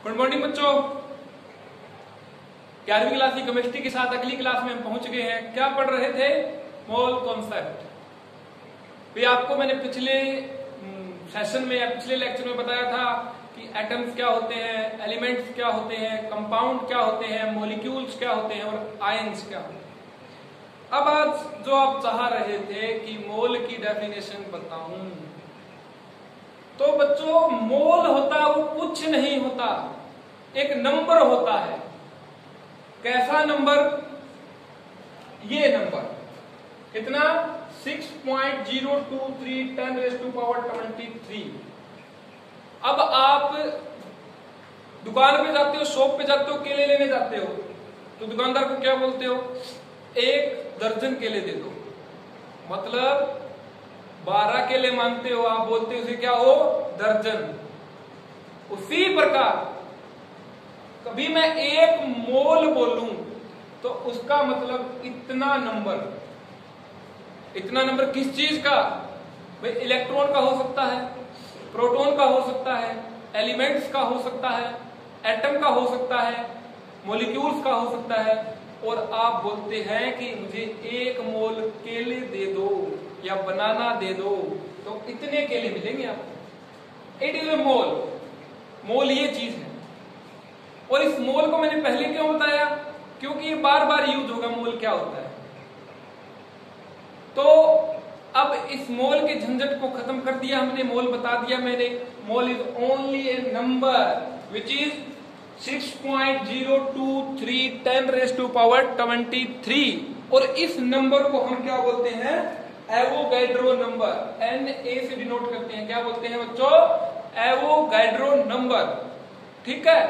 Good morning बच्चों। 11वीं class की केमिस्ट्री के साथ अगली क्लास में हम पहुंच गए हैं। क्या पढ़ रहे थे? Mole concept. भी आपको मैंने पिछले सेशन में या पिछले लेक्चर में बताया था कि एटम्स क्या होते हैं, एलिमेंट्स क्या होते हैं, कंपाउंड क्या होते हैं, मॉलिक्यूल्स क्या होते हैं और आयंस क्या होते हैं। अब आज जो आप चाह रहे थे कि मोल की डेफिनेशन बताऊं, तो बच्चों मोल होता वो कुछ नहीं होता, एक नंबर होता है। कैसा नंबर? ये नंबर कितना? 6.023 10⁻23। अब आप दुकान पे जाते हो, शॉप पे जाते हो, केले लेने जाते हो, तो दुकानदार को क्या बोलते हो? 1 दर्जन केले दे दो। मतलब 12 केले मांगते हो, आप बोलते हो उसे क्या हो? दर्जन। उसी प्रकार कभी मैं 1 मोल बोलूं तो उसका मतलब इतना नंबर। इतना नंबर किस चीज का? भाई इलेक्ट्रॉन का हो सकता है, प्रोटॉन का हो सकता है, एलिमेंट्स का हो सकता है, एटम का हो सकता है, मॉलिक्यूल्स का हो सकता है। और आप बोलते हैं कि मुझे 1 मोल केले दे दो या बनाना दे दो, तो इतने केले मिलेंगे आपको। इट इज ए मोल। मोल ये चीज है। और इस मोल को मैंने पहले क्यों बताया? क्योंकि ये बार बार यूज होगा मोल क्या होता है। तो अब इस मोल के झंझट को खत्म कर दिया हमने, मोल बता दिया मैंने। Mole is only A number which is 6.023 10⁻23। और इस नंबर को हम क्या बोलते हैं? Avogadro number. Na से डिनोट करते हैं। क्या बोलते हैं बच्चों? Avogadro number. ठीक है,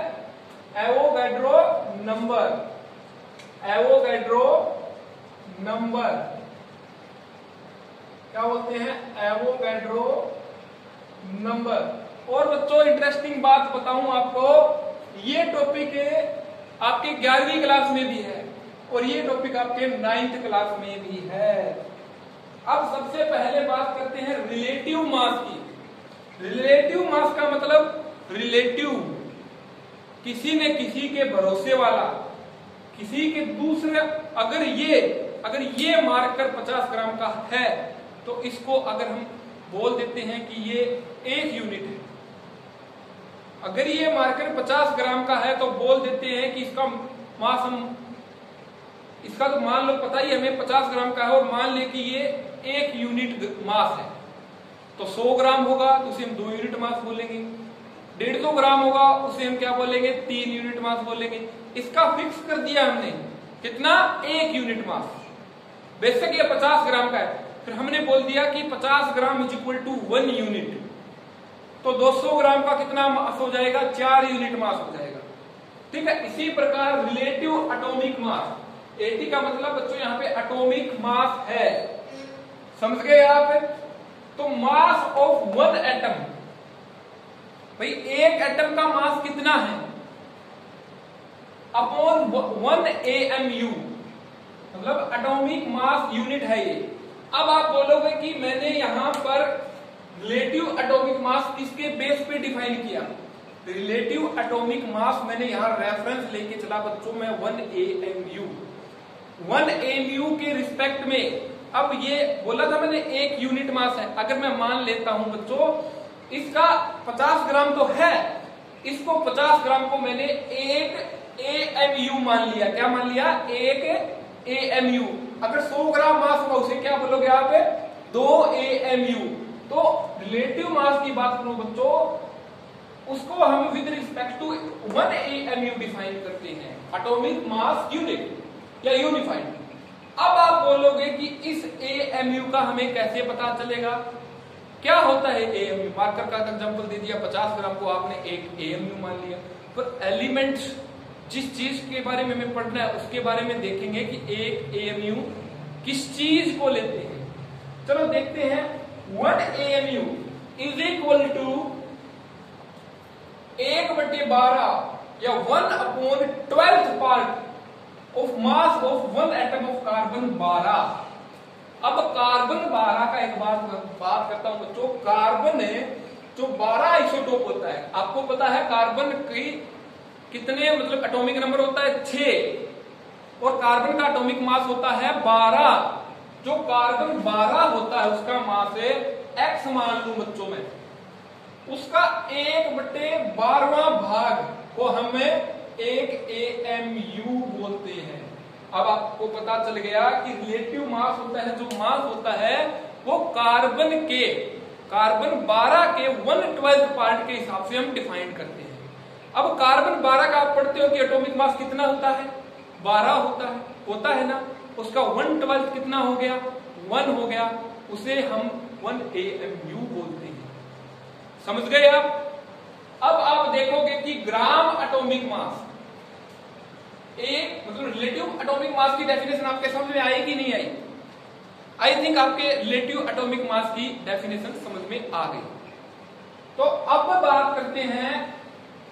एवोगैड्रो नंबर। एवोगैड्रो नंबर क्या बोलते हैं? Avogadro number. और बच्चों इंटरेस्टिंग बात बताऊं आपको, ये टॉपिक आपके 11वीं क्लास में भी है और ये टॉपिक आपके 9th क्लास में भी है। अब सबसे पहले बात करते हैं रिलेटिव मास की। रिलेटिव मास का मतलब रिलेटिव, किसी ने किसी के भरोसे वाला, किसी के दूसरे। अगर ये मार्कर 50 ग्राम का है तो इसको अगर हम बोल देते हैं कि ये 1 यूनिट है। अगर ये मार्कर 50 ग्राम का है तो बोल देते हैं कि इसका मास इसका तो मान लो पता ही हमें 50 ग्राम का है, और मान ले कि ये 1 यूनिट मास है, तो 100 ग्राम होगा तो उसे हम 2 यूनिट मास बोलेंगे। 150 ग्राम होगा उसे हम क्या बोलेंगे? 3 यूनिट मास बोलेंगे। इसका फिक्स कर दिया हमने, कितना? 1 यूनिट मास। बेशक ये 50 ग्राम का है, फिर हमने बोल दिया कि 50 gram is equal to 1 unit. तो 200 ग्राम का कितना मास हो जाएगा? 4 यूनिट मास हो जाएगा। ठीक है, इसी प्रकार रिलेटिव एटॉमिक मास। एटी का मतलब बच्चों यहाँ पे एटॉमिक मास है, समझ गए आप? तो मास ऑफ 1 एटम, भाई 1 एटम का मास कितना है? अपॉन 1 AMU, मतलब एटॉमिक मास यूनिट है ये। अब आप बोलोगे कि मैंने यहां पर रिलेटिव एटॉमिक मास किसके बेस पे डिफाइन किया? रिलेटिव एटॉमिक मास मैंने यहां रेफरेंस लेके चला बच्चों में 1 AMU। 1 AMU के रिस्पेक्ट में, अब ये बोला था मैंने 1 यूनिट मास है। अगर मैं मान लेता हूं बच्चों इसका 50 ग्राम तो है, इसको 50 ग्राम को मैंने 1 AMU मान लिया। क्या मान लिया? 1 AMU। अगर 100 ग्राम मास होगा उसे क्या बोलोगे आप? 2 AMU। तो रिलेटिव मास की बात करो बच्चों, उसको हम with respect to 1 AMU define करते हैं, एटॉमिक मास यूनिट या यूनिफाइड। अब आप बोलोगे कि इस AMU का हमें कैसे पता चलेगा? क्या होता है AMU? मार्कर का एग्जांपल दे दिया, 50 ग्राम को आपने 1 AMU मान लिया। पर एलिमेंट्स, जिस चीज के बारे में हमें पढ़ना है उसके बारे में देखेंगे कि 1 AMU किस चीज को लेते हैं। चलो देखते हैं। 1 AMU इज इक्वल टू 1/12 या 1/12th part of mass of 1 atom of carbon 12। अब कार्बन 12 का एक बात करता हूं बच्चों। कार्बन जो 12 आइसोटोप होता है, आपको पता है कार्बन की कितने मतलब एटॉमिक नंबर होता है 6 और कार्बन का एटॉमिक मास होता है 12। जो कार्बन 12 होता है उसका मास है x मान लूं बच्चों में, उसका 1/12वां भाग को हम एक AMU बोलते हैं। अब आपको पता चल गया कि रिलेटिव मास होता है, जो मास होता है वो कार्बन 12 के 1/12 पार्ट के हिसाब से हम डिफाइन करते हैं। अब कार्बन 12 का आप पढ़ते हो कि एटॉमिक मास कितना होता है, 12 होता है ना, उसका 1/12 कितना हो गया, 1 हो गया, उसे हम 1 AMU बोलते हैं। समझ गए आप? अब आप देखोगे कि ग्राम एटॉमिक मास, एक मतलब रिलेटिव एटॉमिक मास की डेफिनेशन आपके समझ में आई कि नहीं आई? आई थिंक आपके रिलेटिव एटॉमिक मास की डेफिनेशन समझ में आ गई। तो अब बात करते हैं,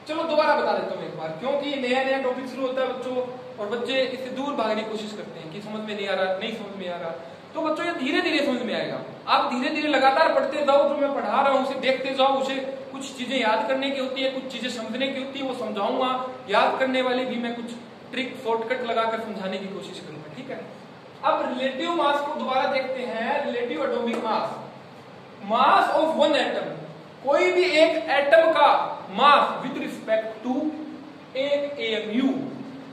चलो दोबारा बता देता हूं एक बार, क्योंकि नया नया टॉपिक शुरू होता है बच्चों और बच्चे इससे दूर भागने की कोशिश करते हैं कि समझ में नहीं आ रहा, नहीं समझ में आ रहा। तो बच्चों ये धीरे धीरे समझ में आएगा। आप धीरे धीरे लगातार पढ़ते जाओ, जो मैं पढ़ा रहा हूं उसे देखते जाओ, उसे कुछ चीजें याद करने की होती है, कुछ चीजें समझने की होती है, वो समझाऊंगा। याद करने वाले भी मैं कुछ ट्रिक शॉर्टकट लगाकर समझाने की कोशिश करूंगा, ठीक है? अब रिलेटिव मास को दोबारा देखते हैं। Relative atomic mass of one atom, कोई भी एक एटम का मास विद रिस्पेक्ट टू एक AMU।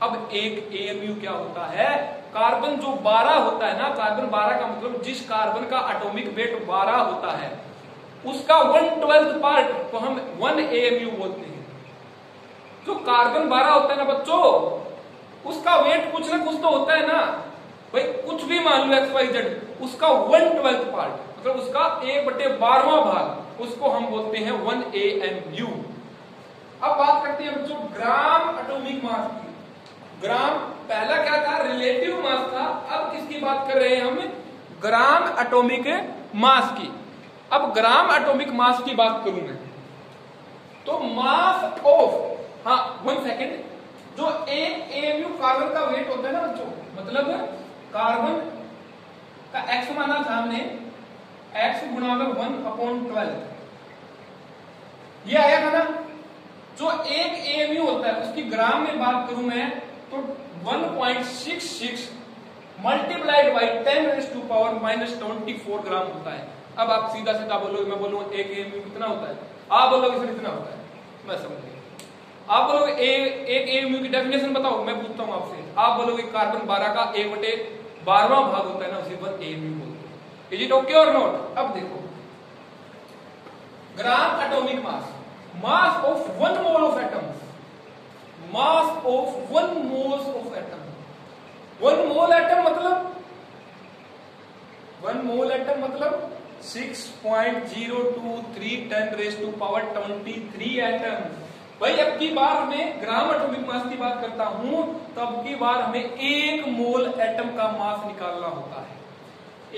अब एक AMU क्या होता है? कार्बन जो 12 होता है ना, कार्बन 12 का मतलब जिस कार्बन का एटॉमिक वेट 12 होता है उसका 1/12 पार्ट को हम 1 AMU बोलते हैं। जो कार्बन 12 होता है ना बच्चों, उसका वेट कुछ ना कुछ तो होता है ना भाई, कुछ भी मान लो XYZ, उसका 1/12 पार्ट मतलब उसका 1/12वां भाग, उसको हम बोलते हैं 1 AMU। अब बात करते हैं बच्चों ग्राम एटॉमिक मास की। ग्राम पहला क्या था? रिलेटिव मास था। अब किसकी बात कर रहे हैं हम? ग्राम एटॉमिक मास की। अब ग्राम एटॉमिक मास की बात करूं मैं, तो मास ऑफ, हाँ 1 सेकेंड, जो एक AMU कार्बन का वेट होता है ना बच्चों, मतलब कार्बन का x माना था हमने, x गुणा में 1/12, ये आया था ना। जो एक AMU होता है उसकी ग्राम में बात करूं मैं तो 1.66 मल्टीप्लाइड बाई 10⁻⁻24 ग्राम होता है। अब आप सीधा सीधा बोलोगे, मैं बोलूंगा एक AMU कितना होता है, आप बोलोगे सर इतना होता है, मैं समझ गया। आप बोलोगे एक AMU की डेफिनेशन बताओ, मैं पूछता हूं आपसे, आप बोलोगे कार्बन 12 का 1/12वां भाग होता है ना, उसे 1 AMU बोलते हैं। इज इट ओके और नॉट? अब देखो gram atomic mass of 1 mole of atom, mass of 1 moles of atom. 1 mole atom मतलब 1 मोल एटम मतलब 6.023 10⁻23 एटम। भाई अब की बार हमें ग्राम एटॉमिक मास की बात करता हूं, तब की बार हमें 1 मोल एटम का मास निकालना होता है,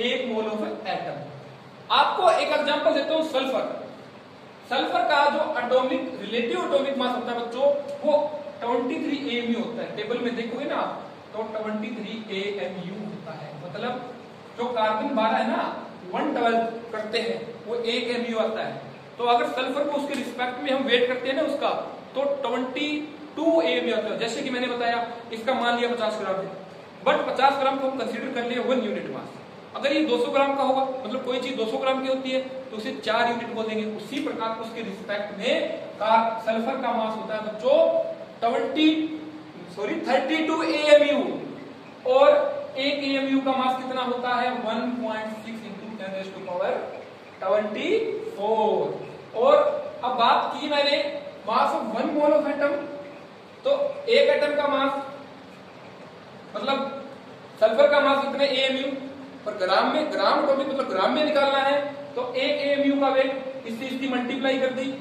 1 मोल ऑफ एटम। आपको एक एग्जांपल देता हूं, सल्फर का जो एटॉमिक रिलेटिव एटॉमिक मास होता है बच्चों, वो 23 AMU होता है। टेबल में देखोगे ना तो 23 AMU होता है। मतलब जो कार्बन 12 है ना 1/12 करते हैं, वो 1 AMU आता है। तो अगर सल्फर को उसके रिस्पेक्ट में हम वेट करते हैं ना उसका, तो 22 AMU आता है। जैसे कि मैंने बताया इसका मान लिया 50 ग्राम है, बट 50 ग्राम को हम कंसीडर कर लिए 1 यूनिट मास। अगर ये 200 ग्राम का होगा, मतलब कोई चीज 200 ग्राम की होती है तो उसे 4 यूनिट बोल देंगे। उसी प्रकार उसके रिस्पेक्ट में सल्फर का मास होता है बच्चों 32 AMU, और 1 AMU का मास कितना होता है 1.6 × 10⁻24। और अब बात की मैंने mass of 1 mole of atom, तो एक एटम का मास मतलब सल्फर का मास कितने AMU, पर ग्राम में, ग्राम एटॉमिक मतलब ग्राम में निकालना है, तो 1 AMU का वेट इसकी मल्टीप्लाई कर दी,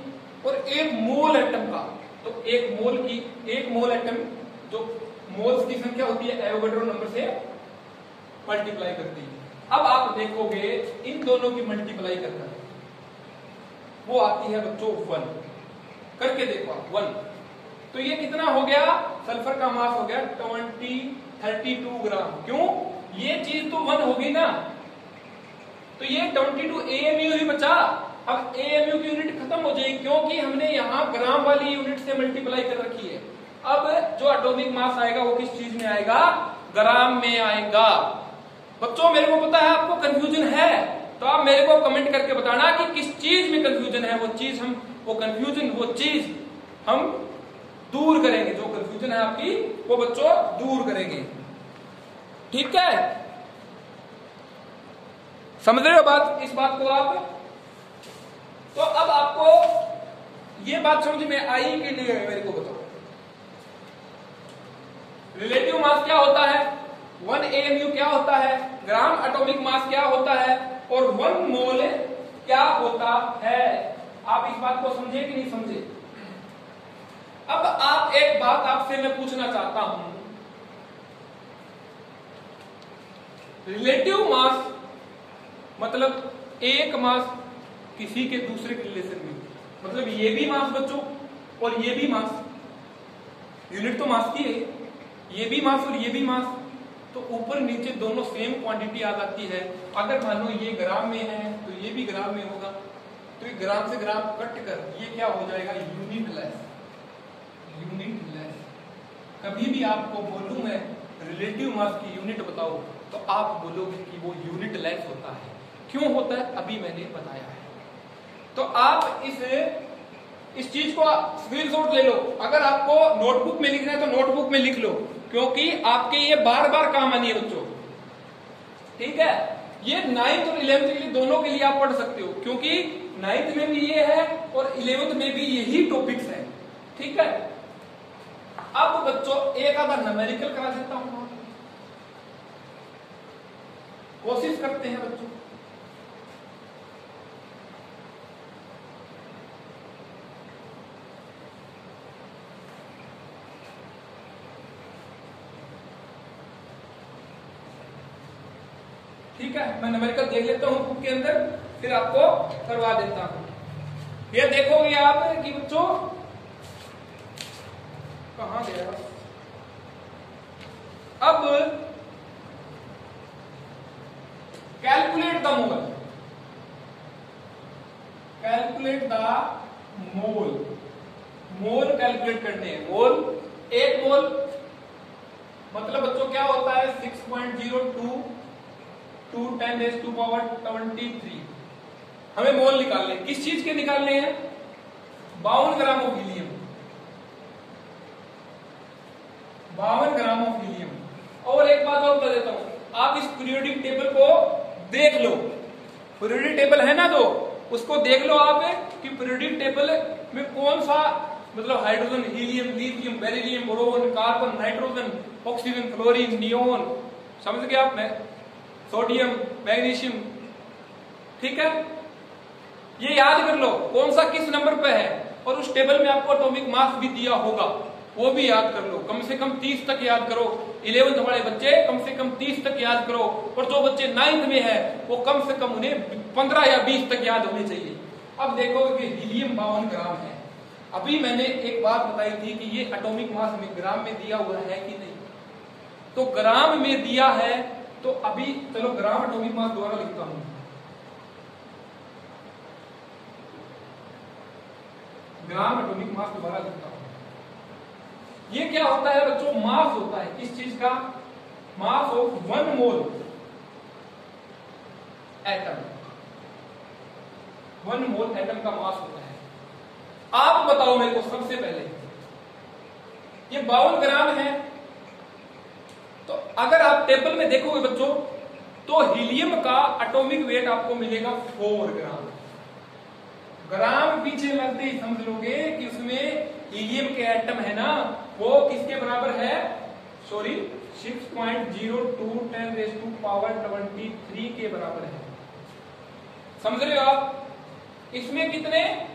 और 1 मोल एटम का, तो 1 मोल एटम जो मोल्स की संख्या होती है एवोगाड्रो नंबर से मल्टीप्लाई कर दी। अब आप देखोगे इन दोनों की मल्टीप्लाई करना, वो आती है बच्चों 1, करके देखो आप 1, तो ये कितना हो गया? सल्फर का मास हो गया 32 ग्राम। क्यों? ये चीज तो 1 होगी ना, तो ये 22 AMU ही बचा। अब AMU की यूनिट खत्म हो जाएगी, क्योंकि हमने यहाँ ग्राम वाली यूनिट से मल्टीप्लाई कर रखी है। अब जो एटॉमिक मास आएगा वो किस चीज में आएगा, ग्राम में आएगा। बच्चों मेरे को पता है आपको कंफ्यूजन है, तो आप मेरे को कमेंट करके बताना कि किस चीज में कंफ्यूजन है। वो चीज हम दूर करेंगे, जो कंफ्यूजन है आपकी वो बच्चों दूर करेंगे। ठीक है, समझ रहे हो बात, इस बात को आप। तो अब आपको ये बात समझ में आई कि नहीं आई, मेरे को बताओ। रिलेटिव मास क्या होता है, 1 AMU क्या होता है, ग्राम एटॉमिक मास क्या होता है, और 1 मोल क्या होता है। आप इस बात को समझे कि नहीं समझे। अब आप एक बात आपसे मैं पूछना चाहता हूं, रिलेटिव मास मतलब एक मास किसी के दूसरे के रिलेशन में, मतलब ये भी मास बच्चों और ये भी मास, यूनिट तो मास की है, ये भी मास और ये भी मास, तो ऊपर नीचे दोनों सेम क्वांटिटी आ जाती है। अगर मानो ये ग्राम में है तो ये भी ग्राम में होगा, तो ये ग्राम से ग्राम कट कर ये क्या हो जाएगा, यूनिट लेस। कभी भी आपको बोलूं मैं रिलेटिव मास की यूनिट बताओ तो आप बोलोगे कि वो यूनिट लेस होता है। क्यों होता है, अभी मैंने बताया है। तो आप इस चीज को स्क्रीनशॉट ले लो। अगर आपको नोटबुक में लिखना है तो नोटबुक में लिख लो, क्योंकि आपके ये बार बार काम आनी है बच्चों। ठीक है, ये 9th और 11th के लिए दोनों के लिए आप पढ़ सकते हो, क्योंकि 9th में भी ये है और 11th में भी यही टॉपिक्स है। ठीक है, अब बच्चों एक आधा न्यूमेरिकल करा देता हूं, कोशिश करते हैं बच्चों। ठीक है, मैं न्यूमेरिकल देख लेता हूं बुक के अंदर, फिर आपको करवा देता हूं। ये देखोगे आप कि बच्चों कहां गया, अब calculate the mole, mole calculate करने हैं। मोल, एक मोल मतलब बच्चों क्या होता है, 6.02 टू 10⁻23। हमें मोल निकालने, किस चीज के निकालने हैं, 52 gram of helium, 52 gram of helium. और एक बात और बता देता हूं, आप इस पीरियोडिक टेबल को देख लो, पीरियोडिक टेबल है ना, तो उसको देख लो आप कि पीरियोडिक टेबल में कौन सा, मतलब hydrogen, helium, lithium, beryllium, boron, carbon, nitrogen, oxygen, chlorine, neon, समझ गए आप, सोडियम, मैग्नीशियम। ठीक है, ये याद कर लो कौन सा किस नंबर पे है, और उस टेबल में आपको एटॉमिक मास भी दिया होगा, वो भी याद कर लो। कम से कम 30 तक याद करो। 11th वाले बच्चे कम से कम 30 तक याद करो, और जो बच्चे 9th में है वो कम से कम उन्हें 15 या 20 तक याद होने चाहिए। अब देखो कि हीलियम 52 ग्राम है। अभी मैंने एक बात बताई थी कि ये एटॉमिक मास में ग्राम में दिया हुआ है कि नहीं, तो ग्राम में दिया है। तो अभी चलो ग्राम एटॉमिक मास दोबारा लिखता हूं, ग्राम एटॉमिक मास दोबारा लिखता हूं। ये क्या होता है बच्चों, मास होता है किस चीज का, mass of 1 mole atom, 1 mole atom का मास होता है। आप बताओ मेरे को सबसे पहले, ये 52 ग्राम है, तो अगर आप टेबल में देखोगे बच्चों तो हीलियम का एटॉमिक वेट आपको मिलेगा 4 ग्राम। ग्राम पीछे लगते ही समझ लोगे कि उसमें हीलियम के एटम है ना, वो किसके बराबर है, सॉरी 6.02 10⁻23 के बराबर है। समझ रहे हो आप, इसमें कितने,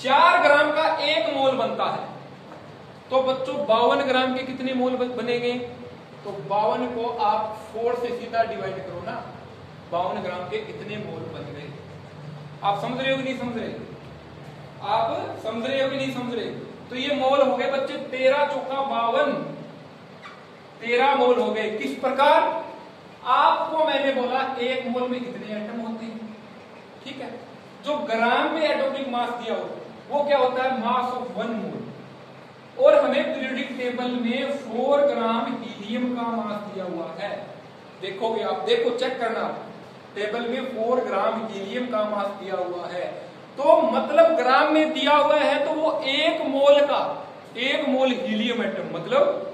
4 ग्राम का 1 मोल बनता है। तो बच्चों 52 ग्राम के कितने मोल बनेंगे, तो 52 को आप 4 से सीधा डिवाइड करो ना, 52 ग्राम के कितने मोल बन गए। आप समझ रहे हो कि नहीं समझ रहे, आप समझ रहे हो कि नहीं समझ रहे। तो ये मोल हो गए बच्चे 13 चौका 52, 13 मोल हो गए। किस प्रकार, आपको मैंने बोला 1 मोल में कितने एटम होते हैं। ठीक है, जो ग्राम में एटॉमिक मास दिया हो वो क्या होता है, मास ऑफ 1 मोल। और हमें पीरियोडिक टेबल में 4 ग्राम हीलियम का मास दिया हुआ है। देखोगे आप, देखो चेक करना, टेबल में 4 ग्राम हीलियम का मास दिया हुआ है। तो मतलब ग्राम में दिया हुआ है तो वो 1 मोल हीलियम एटम मतलब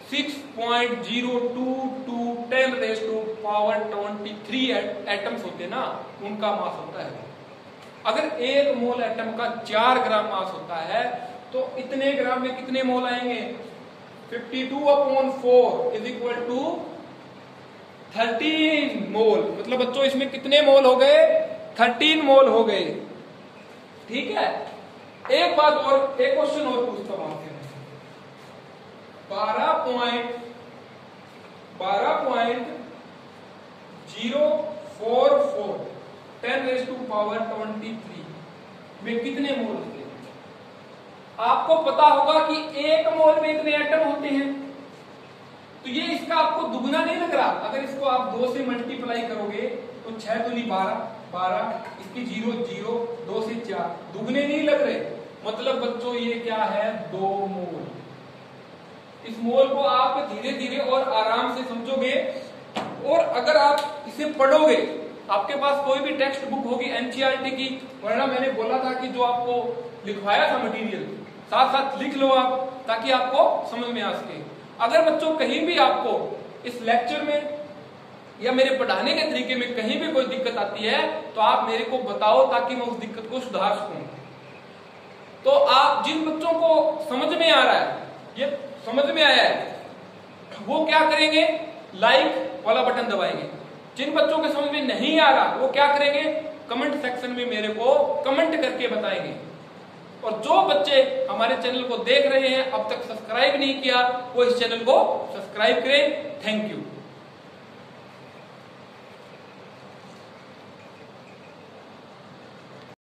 6.022 10⁻23 एटम्स होते ना, उनका मास होता है। अगर 1 मोल एटम का 4 ग्राम मास होता है तो इतने ग्राम में कितने मोल आएंगे? 52/4 इज इक्वल टू 13 मोल। मतलब बच्चों इसमें कितने मोल हो गए? 13 मोल हो गए। ठीक है, एक बात और, एक क्वेश्चन और पूछता हूं आपसे। 12.044 10⁻23 में कितने मोल होते हैं? आपको पता होगा कि 1 मोल में इतने एटम होते हैं, तो ये इसका आपको दुगना नहीं लग रहा? अगर इसको आप 2 से मल्टीप्लाई करोगे तो 6 दूनी 12, इसकी 0 0, 2 से 4, दुगने नहीं लग रहे। मतलब बच्चों ये क्या है? 2 मोल। इस मोल को आप धीरे धीरे और आराम से समझोगे, और अगर आप इसे पढ़ोगे, आपके पास कोई भी टेक्स्ट बुक होगी एनसीईआरटी की, वरना मैंने बोला था कि जो आपको लिखवाया था मटेरियल साथ साथ लिख लो आप, ताकि आपको समझ में आ सके। अगर बच्चों कहीं भी आपको इस लेक्चर में या मेरे पढ़ाने के तरीके में कहीं भी कोई दिक्कत आती है तो आप मेरे को बताओ, ताकि मैं उस दिक्कत को सुधार सकूं। तो आप जिन बच्चों को समझ में आ रहा है, ये समझ में आया है, वो क्या करेंगे? लाइक वाला बटन दबाएंगे। जिन बच्चों के समझ में नहीं आ रहा वो क्या करेंगे? कमेंट सेक्शन में मेरे को कमेंट करके बताएंगे। और जो बच्चे हमारे चैनल को देख रहे हैं अब तक सब्सक्राइब नहीं किया, वो इस चैनल को सब्सक्राइब करें। Thank you.